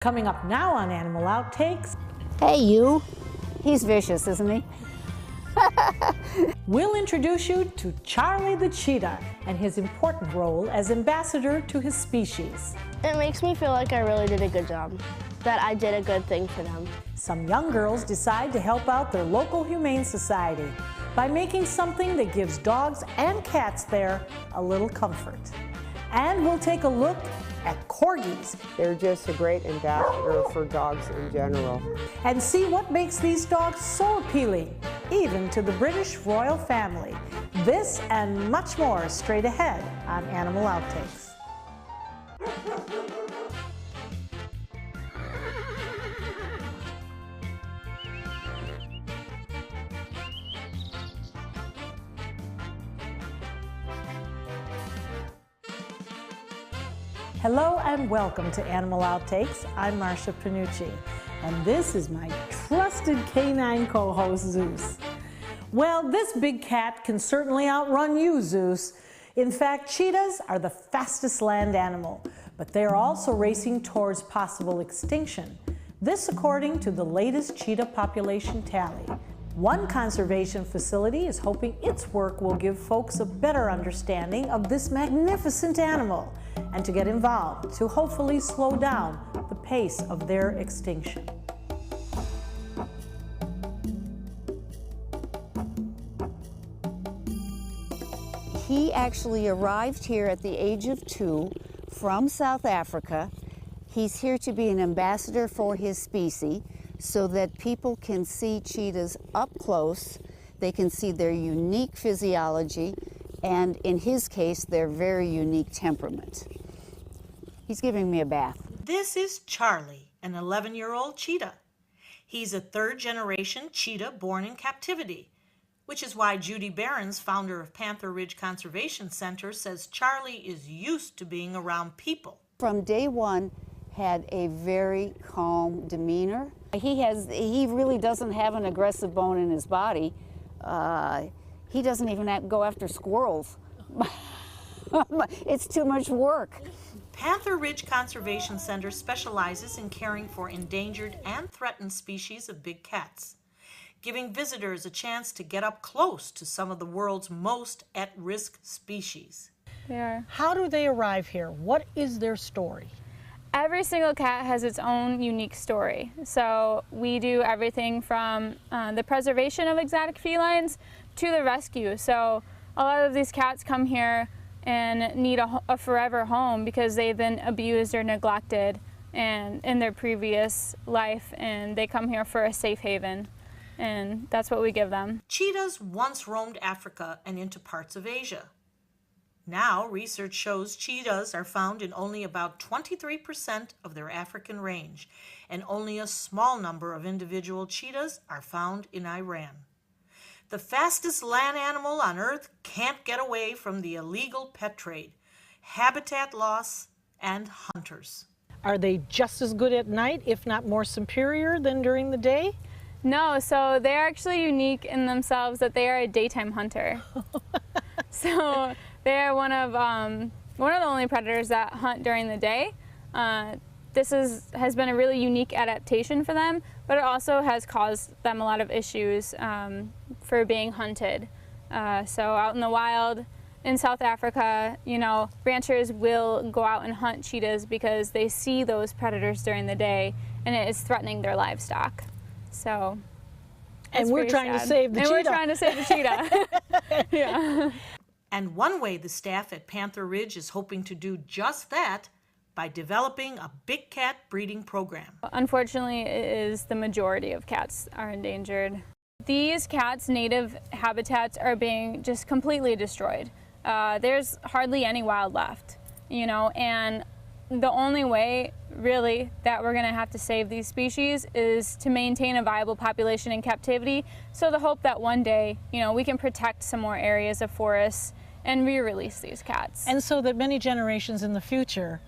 Coming up now on Animal Outtakes, Hey, you. He's vicious, isn't he? we'll introduce you to Charlie the cheetah and his important role as ambassador to his species. It makes me feel like I really did a good job, that I did a good thing for them. Some young girls decide to help out their local humane society by making something that gives dogs and cats there a little comfort. And we'll take a look at Corgis They're just a great ambassador for dogs in general. and see what makes these dogs so appealing, even to the British royal family. This and much more straight ahead on Animal Outtakes. Hello and welcome to Animal Outtakes. I'm Marcia Panucci, and this is my trusted canine co-host, Zeus. Well, this big cat can certainly outrun you, Zeus. In fact, cheetahs are the fastest land animal, but they are also racing towards possible extinction. This according to the latest cheetah population tally. One conservation facility is hoping its work will give folks a better understanding of this magnificent animal and to get involved to hopefully slow down the pace of their extinction. He actually arrived here at the age of 2 from South Africa. He's here to be an ambassador for his species so that people can see cheetahs up close. They can see their unique physiology and, in his case, their very unique temperament. He's giving me a bath. This is Charlie, an 11-year-old cheetah. He's a third-generation cheetah born in captivity, which is why Judy Behrens, founder of Panther Ridge Conservation Center, says Charlie is used to being around people. From day one, had a very calm demeanor. He really doesn't have an aggressive bone in his body. He doesn't even go after squirrels. It's too much work. Panther Ridge Conservation Center specializes in caring for endangered and threatened species of big cats, giving visitors a chance to get up close to some of the world's most at-risk species. Yeah. How do they arrive here? What is their story? Every single cat has its own unique story. So we do everything from the preservation of exotic felines to the rescue. So a lot of these cats come here and need a forever home because they've been abused or neglected and in their previous life, and they come here for a safe haven, and that's what we give them. Cheetahs once roamed Africa and into parts of Asia. Now, research shows cheetahs are found in only about 23% of their African range, and only a small number of individual cheetahs are found in Iran. The fastest land animal on Earth can't get away from the illegal pet trade, habitat loss, and hunters. Are they just as good at night, if not more superior than during the day? No, so they're actually unique in themselves that they are a daytime hunter. So they're one of the only predators that hunt during the day. This has been a really unique adaptation for them, but it also has caused them a lot of issues for being hunted. So out in the wild in South Africa, ranchers will go out and hunt cheetahs because they see those predators during the day and it is threatening their livestock. So And we're trying to save the cheetah. And we're trying to save the cheetah. Yeah. And one way the staff at Panther Ridge is hoping to do just that by developing a big cat breeding program. Unfortunately, it is the majority of cats are endangered. These cats' native habitats are being just completely destroyed. There's hardly any wild left, and the only way really that we're going to have to save these species is to maintain a viable population in captivity. So the hope that one day, we can protect some more areas of forests and re-release these cats. And so that many generations in the future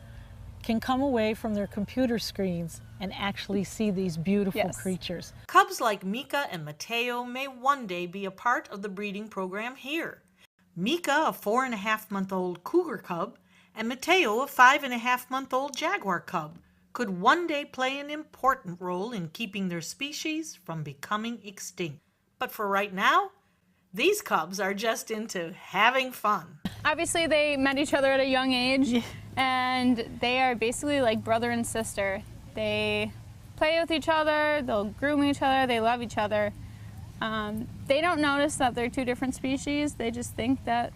can come away from their computer screens and actually see these beautiful creatures. Cubs like Mika and Mateo may one day be a part of the breeding program here. Mika, a 4.5-month-old cougar cub, and Mateo, a 5.5-month-old jaguar cub, could one day play an important role in keeping their species from becoming extinct. But for right now, these cubs are just into having fun. Obviously, they met each other at a young age, and they are basically like brother and sister. They play with each other, they'll groom each other, they love each other. They don't notice that they're two different species. They just think that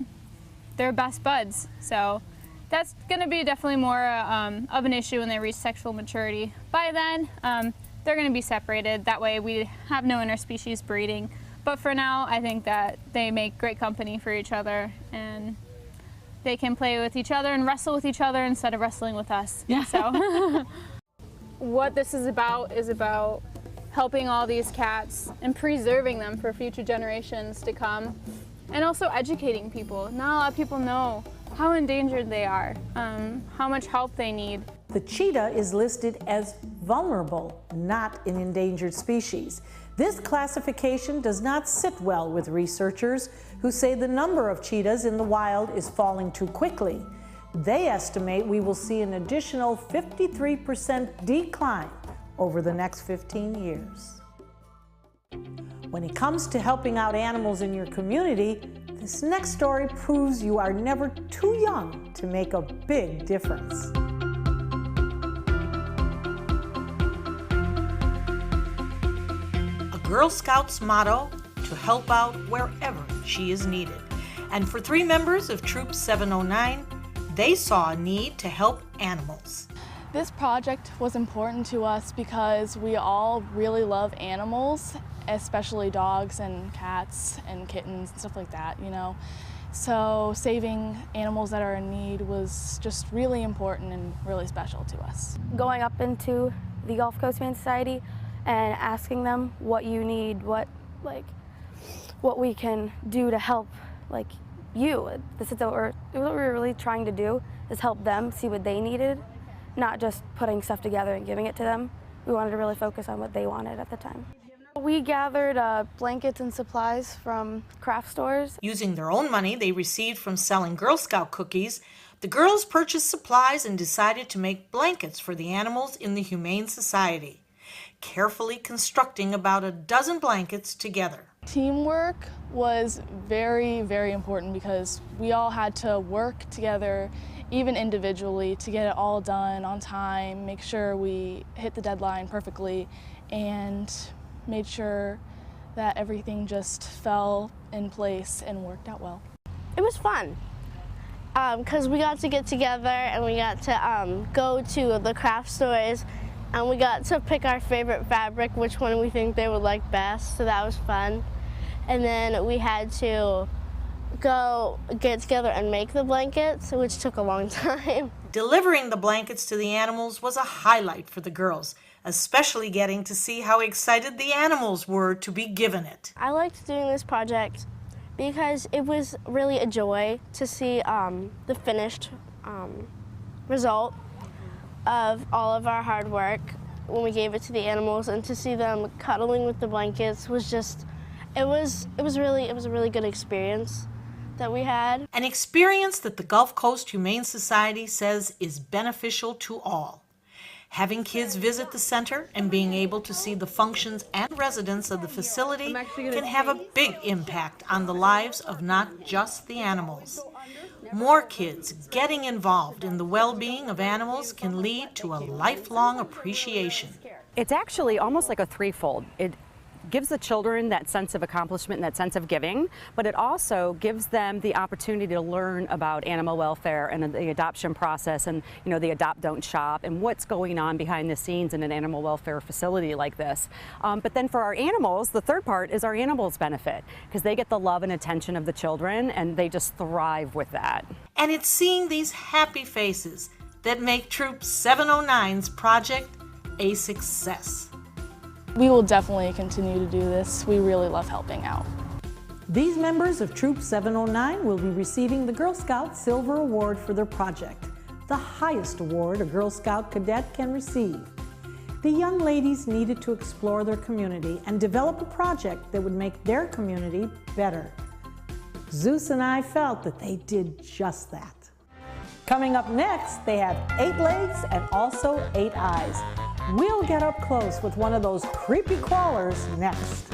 they're best buds. So that's going to be definitely more of an issue when they reach sexual maturity. By then, they're going to be separated. That way we have no interspecies breeding. But for now, I think that they make great company for each other, and they can play with each other and wrestle with each other instead of wrestling with us. Yeah. So what this is about helping all these cats and preserving them for future generations to come, and also educating people. Not a lot of people know how endangered they are, how much help they need. The cheetah is listed as vulnerable, not an endangered species. This classification does not sit well with researchers who say the number of cheetahs in the wild is falling too quickly. They estimate we will see an additional 53% decline over the next 15 years. When it comes to helping out animals in your community, this next story proves you are never too young to make a big difference. A Girl Scout's motto, to help out wherever she is needed. And for 3 members of Troop 709, they saw a need to help animals. This project was important to us because we all really love animals, especially dogs and cats and kittens and stuff like that, you know. So saving animals that are in need was just really important and really special to us. Going up into the Gulf Coast Humane Society and asking them what you need, what we can do to help you. This is what we're really trying to do, is help them see what they needed, not just putting stuff together and giving it to them. We wanted to really focus on what they wanted at the time. We gathered blankets and supplies from craft stores. Using their own money they received from selling Girl Scout cookies, the girls purchased supplies and decided to make blankets for the animals in the Humane Society, carefully constructing about a dozen blankets together. Teamwork was very, very important because we all had to work together, even individually, to get it all done on time, make sure we hit the deadline perfectly, and made sure that everything just fell in place and worked out well. It was fun because we got to get together and we got to go to the craft stores, and we got to pick our favorite fabric, which one we think they would like best, so that was fun. And then we had to go get together and make the blankets, which took a long time. Delivering the blankets to the animals was a highlight for the girls, especially getting to see how excited the animals were to be given it. I liked doing this project because it was really a joy to see the finished result of all of our hard work when we gave it to the animals, and to see them cuddling with the blankets was just, it was a really good experience that we had. An experience that the Gulf Coast Humane Society says is beneficial to all. Having kids visit the center and being able to see the functions and residents of the facility can have a big impact on the lives of not just the animals. More kids getting involved in the well-being of animals can lead to a lifelong appreciation. It's actually almost like a threefold. It gives the children that sense of accomplishment and that sense of giving, but it also gives them the opportunity to learn about animal welfare and the adoption process, and the adopt, don't shop, and what's going on behind the scenes in an animal welfare facility like this. But then for our animals, the third part is our animals benefit, because they get the love and attention of the children, and they just thrive with that. And it's seeing these happy faces that make Troop 709's project a success. We will definitely continue to do this. We really love helping out. These members of Troop 709 will be receiving the Girl Scout Silver Award for their project, the highest award a Girl Scout cadet can receive. The young ladies needed to explore their community and develop a project that would make their community better. Zeus and I felt that they did just that. Coming up next, they have 8 legs and also 8 eyes. We'll get up close with one of those creepy crawlers next.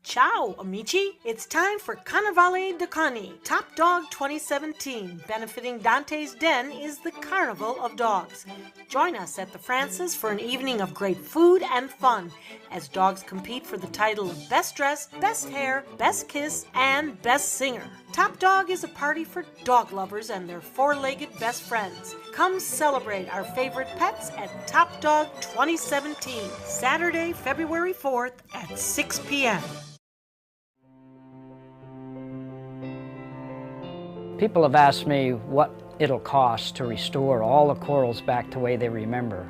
Ciao, amici! It's time for Carnevale de Cani, Top Dog 2017. Benefiting Dante's Den is the Carnival of Dogs. Join us at the Francis for an evening of great food and fun as dogs compete for the title of Best Dressed, Best Hair, Best Kiss, and Best Singer. Top Dog is a party for dog lovers and their 4-legged best friends. Come celebrate our favorite pets at Top Dog 2017, Saturday, February 4th at 6 p.m. People have asked me what it'll cost to restore all the corals back to the way they remember.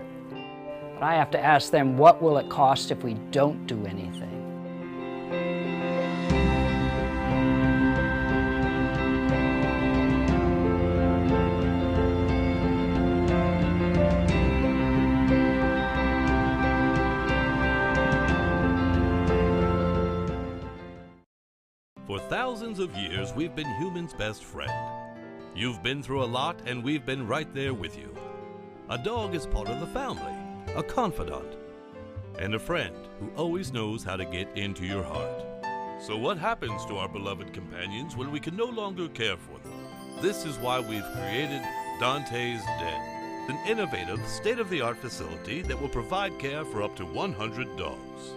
But I have to ask them, what will it cost if we don't do anything? For thousands of years, we've been humans' best friend. You've been through a lot, and we've been right there with you. A dog is part of the family, a confidant, and a friend who always knows how to get into your heart. So what happens to our beloved companions when we can no longer care for them? This is why we've created Dante's Den, an innovative, state-of-the-art facility that will provide care for up to 100 dogs.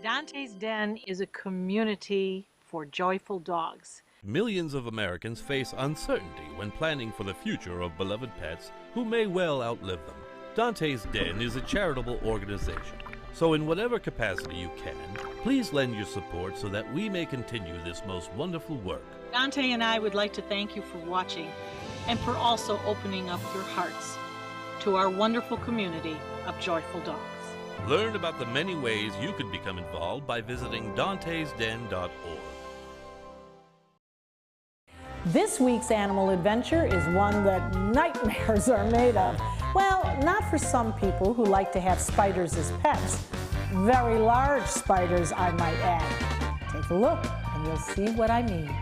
Dante's Den is a community for joyful dogs. Millions of Americans face uncertainty when planning for the future of beloved pets who may well outlive them. Dante's Den is a charitable organization, so in whatever capacity you can, please lend your support so that we may continue this most wonderful work. Dante and I would like to thank you for watching and for also opening up your hearts to our wonderful community of joyful dogs. Learn about the many ways you could become involved by visiting dantesden.org. This week's animal adventure is one that nightmares are made of. Well, not for some people who like to have spiders as pets. Very large spiders, I might add. Take a look and you'll see what I mean.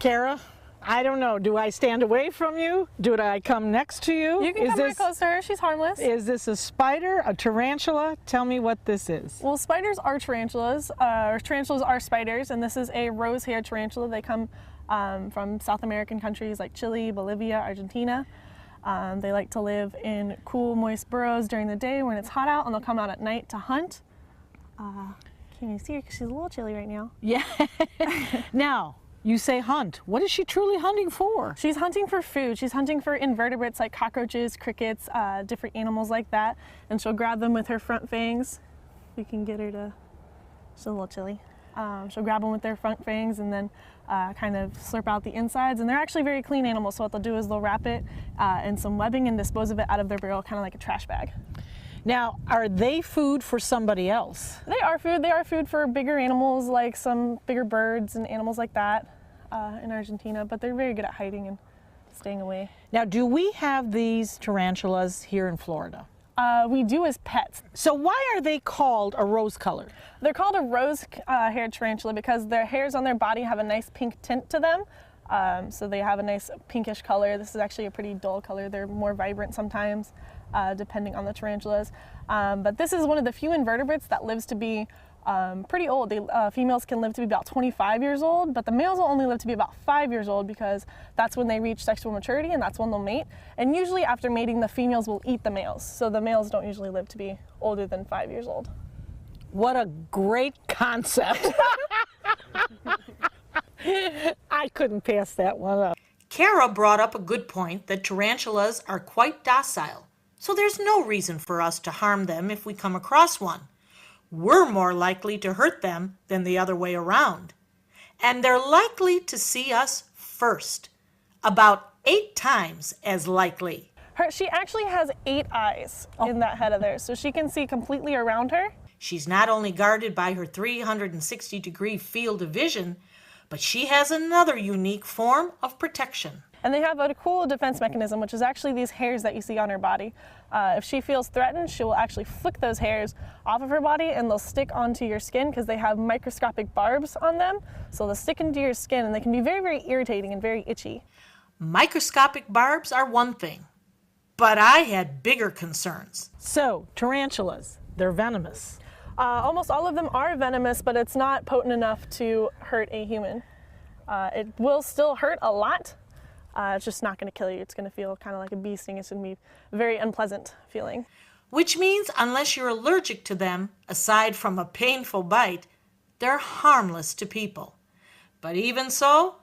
Kara, I don't know. Do I stand away from you? Do I come next to you? You can come right close to her. She's harmless. Is this a spider, a tarantula? Tell me what this is. Well, spiders are tarantulas. Tarantulas are spiders, and this is a rose-haired tarantula. They come from South American countries like Chile, Bolivia, Argentina. They like to live in cool, moist burrows during the day when it's hot out, and they'll come out at night to hunt. Can you see her? 'Cause she's a little chilly right now. Yeah. Now, you say hunt. What is she truly hunting for? She's hunting for food. She's hunting for invertebrates like cockroaches, crickets, different animals like that. And she'll grab them with her front fangs. We can get her to, she's a little chilly. She'll grab them with their front fangs and then kind of slurp out the insides. And they're actually very clean animals. So what they'll do is they'll wrap it in some webbing and dispose of it out of their burrow, kind of like a trash bag. Now, are they food for somebody else? They are food. They are food for bigger animals like some bigger birds and animals like that. In Argentina, but they're very good at hiding and staying away. Now, do we have these tarantulas here in Florida? We do as pets. So why are they called a rose color? They're called a rose-haired tarantula because their hairs on their body have a nice pink tint to them. So they have a nice pinkish color. This is actually a pretty dull color. They're more vibrant sometimes, depending on the tarantulas. But this is one of the few invertebrates that lives to be pretty old. Females can live to be about 25 years old, but the males will only live to be about 5 years old because that's when they reach sexual maturity and that's when they'll mate. And usually after mating, the females will eat the males. So the males don't usually live to be older than 5 years old. What a great concept. I couldn't pass that one up. Kara brought up a good point that tarantulas are quite docile, so there's no reason for us to harm them if we come across one. We're more likely to hurt them than the other way around. And they're likely to see us first, about 8 times as likely. She actually has 8 eyes in that head of theirs, so she can see completely around her. She's not only guarded by her 360-degree field of vision, but she has another unique form of protection. And they have a cool defense mechanism, which is actually these hairs that you see on her body. If she feels threatened, she will actually flick those hairs off of her body and they'll stick onto your skin because they have microscopic barbs on them. So they'll stick into your skin and they can be very, very irritating and very itchy. Microscopic barbs are one thing, but I had bigger concerns. So, tarantulas, they're venomous. Almost all of them are venomous, but it's not potent enough to hurt a human. It will still hurt a lot. It's just not going to kill you. It's going to feel kind of like a bee sting. It's going to be a very unpleasant feeling. Which means unless you're allergic to them, aside from a painful bite, they're harmless to people. But even so,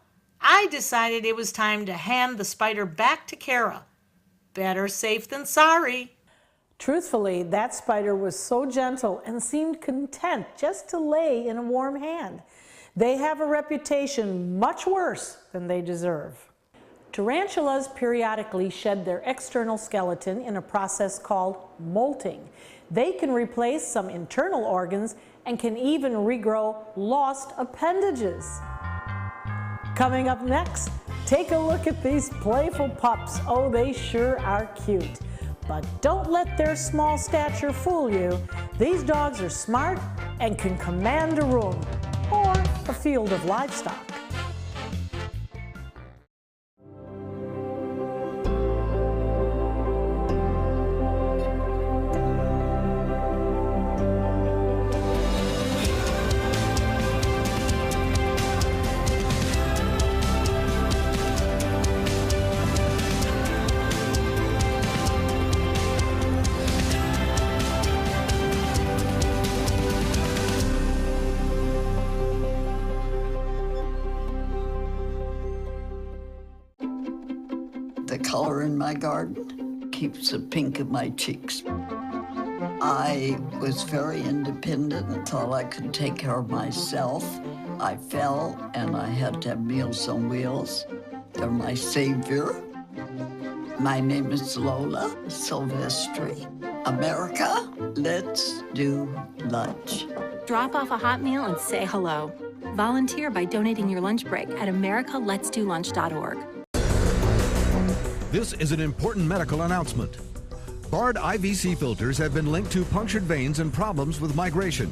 I decided it was time to hand the spider back to Kara. Better safe than sorry. Truthfully, that spider was so gentle and seemed content just to lay in a warm hand. They have a reputation much worse than they deserve. Tarantulas periodically shed their external skeleton in a process called molting. They can replace some internal organs and can even regrow lost appendages. Coming up next, take a look at these playful pups. Oh, they sure are cute. But don't let their small stature fool you. These dogs are smart and can command a room or a field of livestock. The color in my garden keeps the pink in my cheeks. I was very independent and thought I could take care of myself. I fell and I had to have Meals on Wheels. They're my savior. My name is Lola Silvestri. America, let's do lunch. Drop off a hot meal and say hello. Volunteer by donating your lunch break at americaletsdolunch.org. This is an important medical announcement. Bard IVC filters have been linked to punctured veins and problems with migration.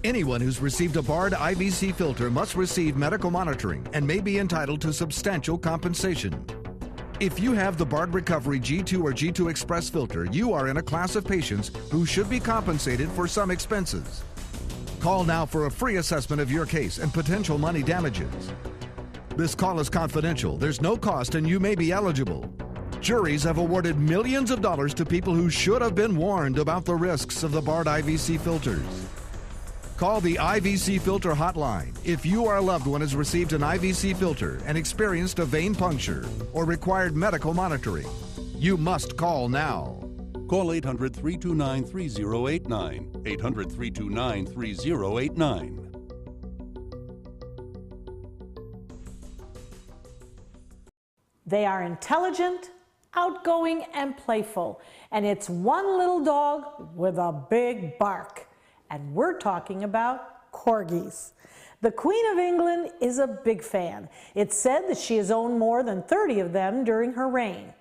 Anyone who's received a Bard IVC filter must receive medical monitoring and may be entitled to substantial compensation. If you have the Bard Recovery G2 or G2 Express filter, you are in a class of patients who should be compensated for some expenses. Call now for a free assessment of your case and potential money damages. This call is confidential. There's no cost and you may be eligible. Juries have awarded millions of dollars to people who should have been warned about the risks of the Bard IVC filters. Call the IVC Filter Hotline if you or a loved one has received an IVC filter and experienced a vein puncture or required medical monitoring. You must call now. Call 800-329-3089, 800-329-3089. They are intelligent, outgoing, and playful. And it's one little dog with a big bark. And we're talking about Corgis. The Queen of England is a big fan. It's said that she has owned more than 30 of them during her reign.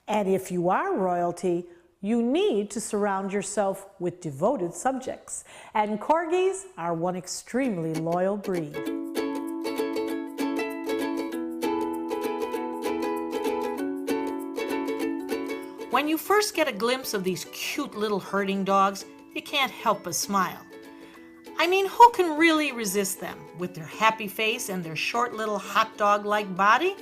And if you are royalty, you need to surround yourself with devoted subjects. And Corgis are one extremely loyal breed. When you first get a glimpse of these cute little herding dogs, you can't help but smile. I mean, who can really resist them with their happy face and their short little hot dog-like body?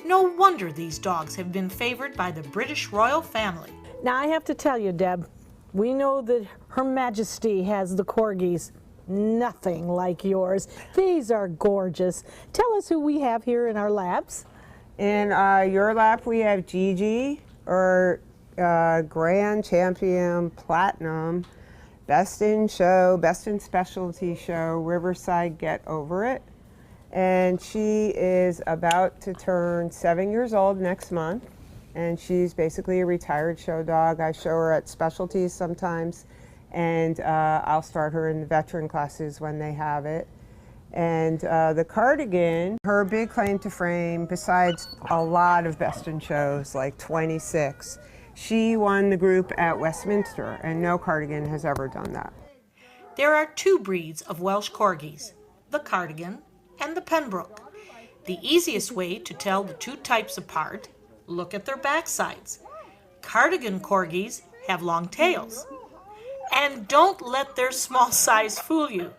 No wonder these dogs have been favored by the British royal family. Now I have to tell you, Deb, we know that Her Majesty has the Corgis. Nothing like yours. These are gorgeous. Tell us who we have here in our labs. In your lap, we have Gigi, or Grand Champion Platinum, Best in Show, Best in Specialty Show, Riverside Get Over It. And she is about to turn 7 years old next month. And she's basically a retired show dog. I show her at specialties sometimes, and I'll start her in the veteran classes when they have it. And the Cardigan, her big claim to fame, besides a lot of Best in Shows, like 26, she won the group at Westminster, and no Cardigan has ever done that. There are two breeds of Welsh Corgis, the Cardigan and the Pembroke. The easiest way to tell the two types apart, look at their backsides. Cardigan Corgis have long tails. And don't let their small size fool you.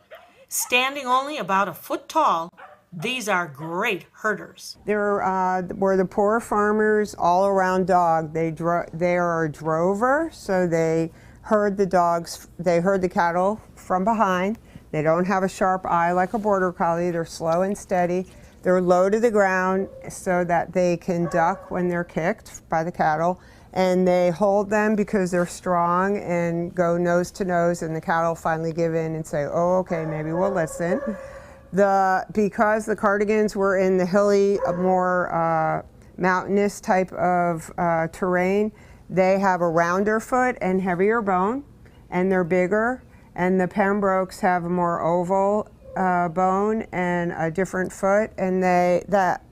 Standing only about a foot tall, these are great herders. They're were the poor farmers all around dog. They are a drover, so they herd the dogs, they herd the cattle from behind. They don't have a sharp eye like a border collie. They're slow and steady. They're low to the ground so that they can duck when they're kicked by the cattle. And they hold them because they're strong and go nose to nose, and the cattle finally give in and say, oh, okay, maybe we'll listen. Because the Cardigans were in the hilly, more mountainous type of terrain, they have a rounder foot and heavier bone, and they're bigger. And the Pembrokes have a more oval bone and a different foot, and that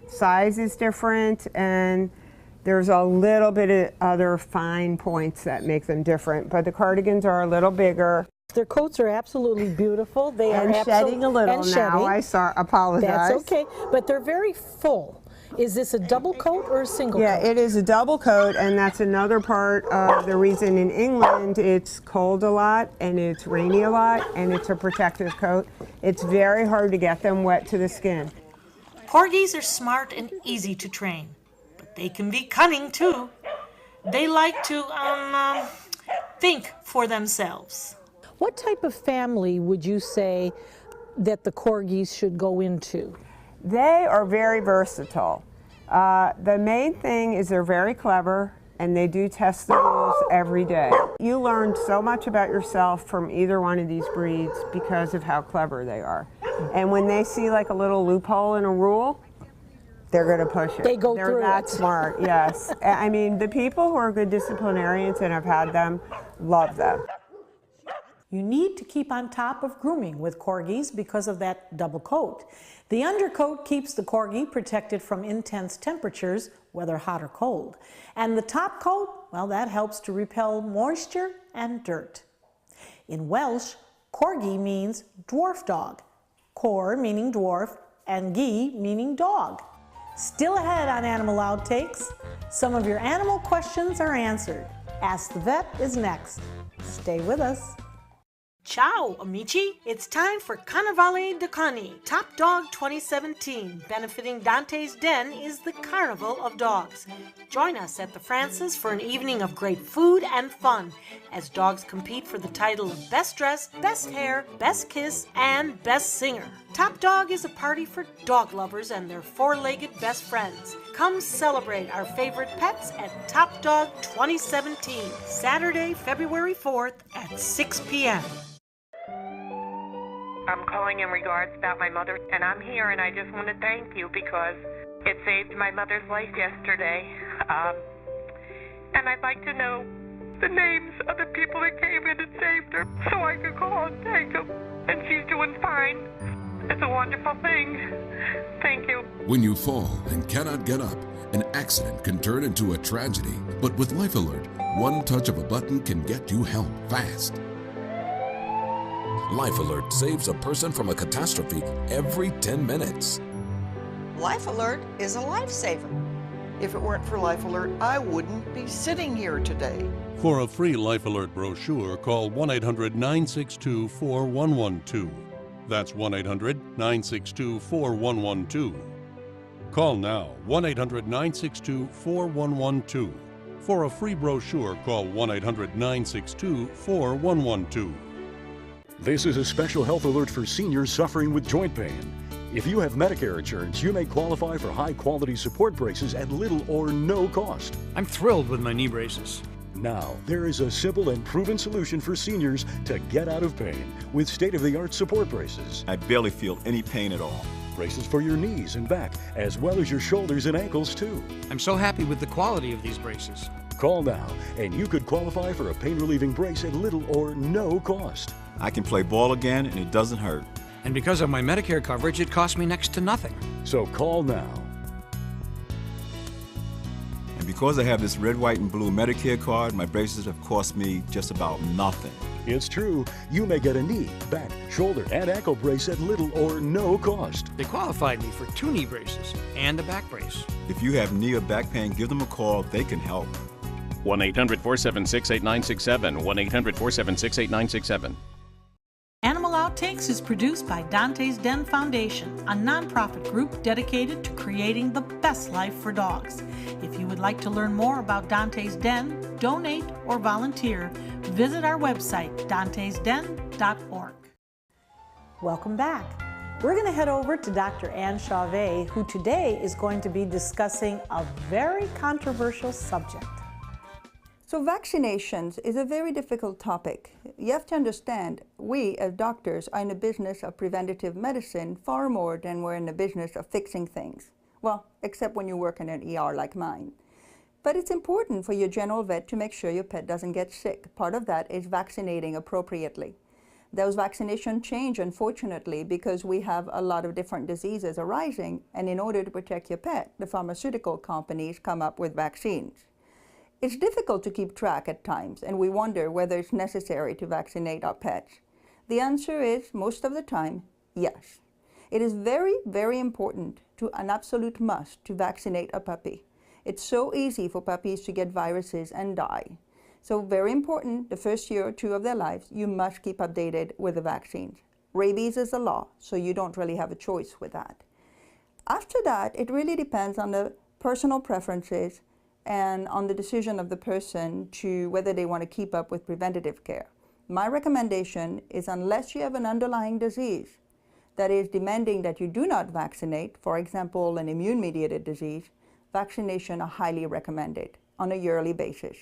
size is different, and there's a little bit of other fine points that make them different, but the Cardigans are a little bigger. Their coats are absolutely beautiful. They and are shedding a little and now. Shedding. Apologize. That's okay, but they're very full. Is this a double coat or a single coat? Yeah, it is a double coat, and that's another part of the reason in England it's cold a lot and it's rainy a lot, and it's a protective coat. It's very hard to get them wet to the skin. Corgis are smart and easy to train. They can be cunning too. They like to think for themselves. What type of family would you say that the Corgis should go into? They are very versatile. The main thing is they're very clever, and they do test the rules every day. You learn so much about yourself from either one of these breeds because of how clever they are. And when they see like a little loophole in a rule, they're going to push it. They go through it. They're that smart, yes. I mean, the people who are good disciplinarians and have had them love them. You need to keep on top of grooming with Corgis because of that double coat. The undercoat keeps the Corgi protected from intense temperatures, whether hot or cold. And the top coat, well, that helps to repel moisture and dirt. In Welsh, Corgi means dwarf dog. Cor meaning dwarf, and gi meaning dog. Still ahead on Animal Outtakes, some of your animal questions are answered. Ask the Vet is next. Stay with us. Ciao, amici! It's time for Carnevale de Cani, Top Dog 2017. Benefiting Dante's Den is the Carnival of Dogs. Join us at the Francis for an evening of great food and fun as dogs compete for the title of Best Dressed, Best Hair, Best Kiss, and Best Singer. Top Dog is a party for dog lovers and their four-legged best friends. Come celebrate our favorite pets at Top Dog 2017, Saturday, February 4th at 6 p.m. I'm calling in regards about my mother, and I'm here, and I just want to thank you because it saved my mother's life yesterday. And I'd like to know the names of the people that came in and saved her so I could call and thank them. And she's doing fine. It's a wonderful thing. Thank you. When you fall and cannot get up, an accident can turn into a tragedy. But with Life Alert, one touch of a button can get you help fast. Life Alert saves a person from a catastrophe every 10 minutes. Life Alert is a lifesaver. If it weren't for Life Alert, I wouldn't be sitting here today. For a free Life Alert brochure, call 1-800-962-4112. That's 1-800-962-4112. Call now, 1-800-962-4112. For a free brochure, call 1-800-962-4112. This is a special health alert for seniors suffering with joint pain. If you have Medicare insurance, you may qualify for high-quality support braces at little or no cost. I'm thrilled with my knee braces. Now, there is a simple and proven solution for seniors to get out of pain with state-of-the-art support braces. I barely feel any pain at all. Braces for your knees and back, as well as your shoulders and ankles, too. I'm so happy with the quality of these braces. Call now, and you could qualify for a pain-relieving brace at little or no cost. I can play ball again, and it doesn't hurt. And because of my Medicare coverage, it costs me next to nothing. So call now. And because I have this red, white, and blue Medicare card, my braces have cost me just about nothing. It's true. You may get a knee, back, shoulder, and ankle brace at little or no cost. They qualified me for 2 knee braces and a back brace. If you have knee or back pain, give them a call. They can help. 1-800-476-8967. 1-800-476-8967. Animal Outtakes is produced by Dante's Den Foundation, a nonprofit group dedicated to creating the best life for dogs. If you would like to learn more about Dante's Den, donate, or volunteer, visit our website, dantesden.org. Welcome back. We're going to head over to Dr. Anchovy, who today is going to be discussing a very controversial subject. So vaccinations is a very difficult topic. You have to understand, we as doctors are in the business of preventative medicine far more than we're in the business of fixing things. Well, except when you work in an ER like mine. But it's important for your general vet to make sure your pet doesn't get sick. Part of that is vaccinating appropriately. Those vaccinations change, unfortunately, because we have a lot of different diseases arising, and in order to protect your pet, the pharmaceutical companies come up with vaccines. It's difficult to keep track at times, and we wonder whether it's necessary to vaccinate our pets. The answer is, most of the time, yes. It is very, very important, to an absolute must, to vaccinate a puppy. It's so easy for puppies to get viruses and die. So very important, the first year or 2 of their lives, you must keep updated with the vaccines. Rabies is a law, so you don't really have a choice with that. After that, it really depends on the personal preferences and on the decision of the person to whether they want to keep up with preventative care. My recommendation is, unless you have an underlying disease that is demanding that you do not vaccinate, for example, an immune-mediated disease, vaccination are highly recommended on a yearly basis.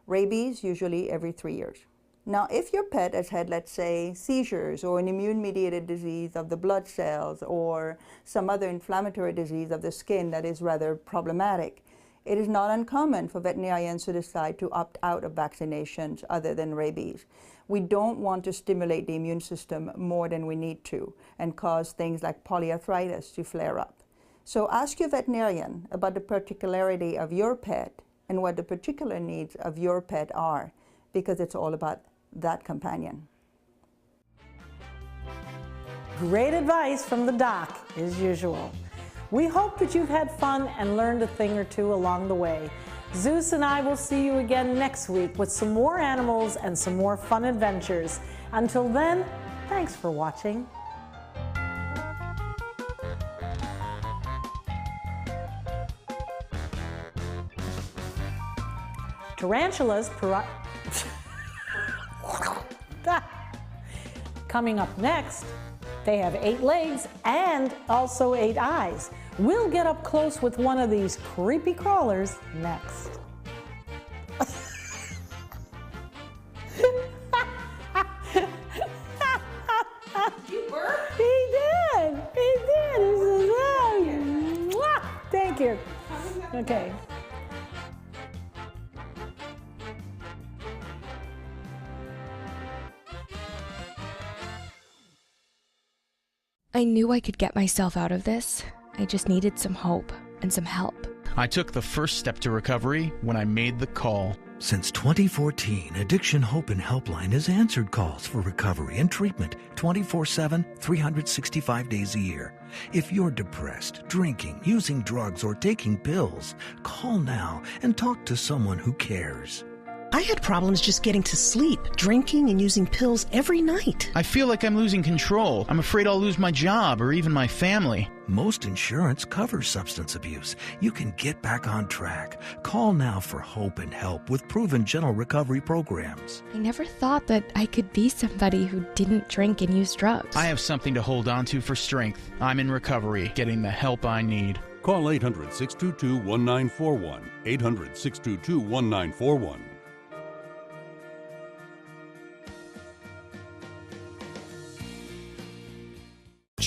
Rabies, usually every 3 years. Now, if your pet has had, let's say, seizures or an immune-mediated disease of the blood cells or some other inflammatory disease of the skin that is rather problematic, it is not uncommon for veterinarians to decide to opt out of vaccinations other than rabies. We don't want to stimulate the immune system more than we need to and cause things like polyarthritis to flare up. So ask your veterinarian about the particularity of your pet and what the particular needs of your pet are, because it's all about that companion. Great advice from the doc, as usual. We hope that you've had fun and learned a thing or two along the way. Zeus and I will see you again next week with some more animals and some more fun adventures. Until then, thanks for watching. Tarantulas, coming up next, they have 8 legs and also 8 eyes. We'll get up close with one of these creepy crawlers next. You burped? He did. He did. Thank you. Okay. I knew I could get myself out of this. I just needed some hope and some help. I took the first step to recovery when I made the call. Since 2014, Addiction Hope and Helpline has answered calls for recovery and treatment 24/7, 365 days a year. If you're depressed, drinking, using drugs, or taking pills, call now and talk to someone who cares. I had problems just getting to sleep, drinking and using pills every night. I feel like I'm losing control. I'm afraid I'll lose my job or even my family. Most insurance covers substance abuse. You can get back on track. Call now for hope and help with proven gentle recovery programs. I never thought that I could be somebody who didn't drink and use drugs. I have something to hold on to for strength. I'm in recovery, getting the help I need. Call 800-622-1941. 800-622-1941.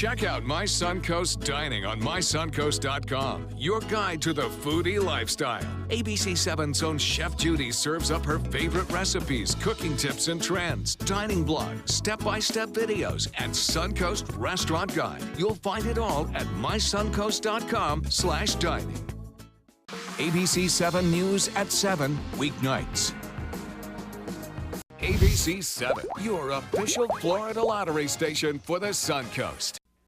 Check out My Suncoast Dining on mysuncoast.com, your guide to the foodie lifestyle. ABC7's own Chef Judy serves up her favorite recipes, cooking tips and trends, dining blogs, step-by-step videos, and Suncoast Restaurant Guide. You'll find it all at mysuncoast.com/dining. ABC7 News at 7, weeknights. ABC7, your official Florida lottery station for the Suncoast.